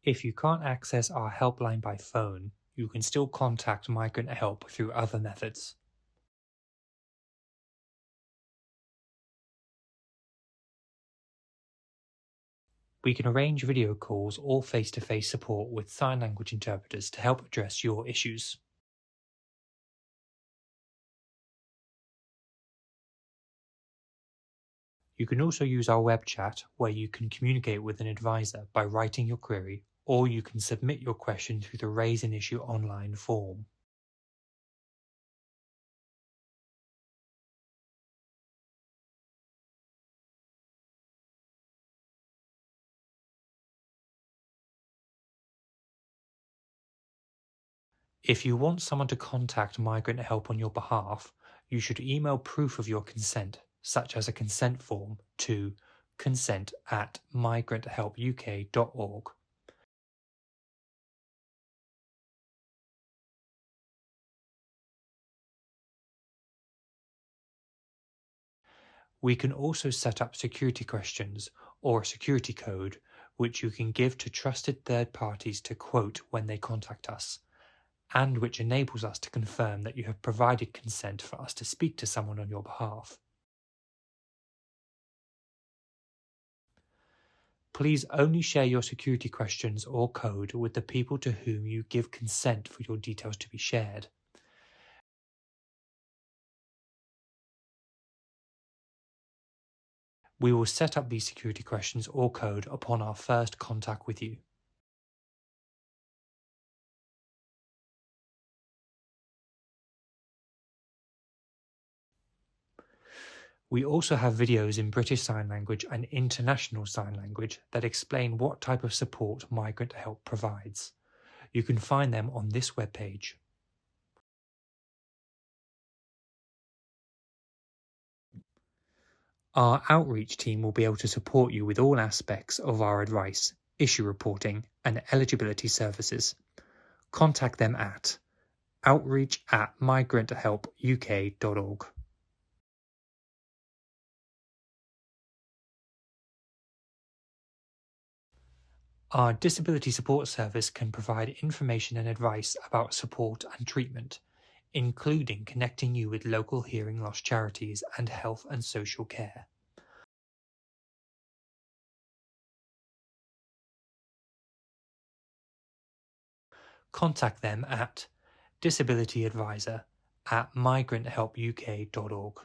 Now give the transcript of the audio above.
If you can't access our helpline by phone, you can still contact Migrant Help through other methods. We can arrange video calls or face-to-face support with sign language interpreters to help address your issues. You can also use our web chat, where you can communicate with an advisor by writing your query, or you can submit your question through the Raise an Issue online form. If you want someone to contact Migrant Help on your behalf, you should email proof of your consent, such as a consent form, to consent@migranthelpuk.org. We can also set up security questions or a security code, which you can give to trusted third parties to quote when they contact us, and which enables us to confirm that you have provided consent for us to speak to someone on your behalf. Please only share your security questions or code with the people to whom you give consent for your details to be shared. We will set up these security questions or code upon our first contact with you. We also have videos in British Sign Language and International Sign Language that explain what type of support Migrant Help provides. You can find them on this webpage. Our outreach team will be able to support you with all aspects of our advice, issue reporting, and eligibility services. Contact them at outreach@migranthelpuk.org. Our disability support service can provide information and advice about support and treatment, including connecting you with local hearing loss charities and health and social care. Contact them at disabilityadvisor@migranthelpuk.org.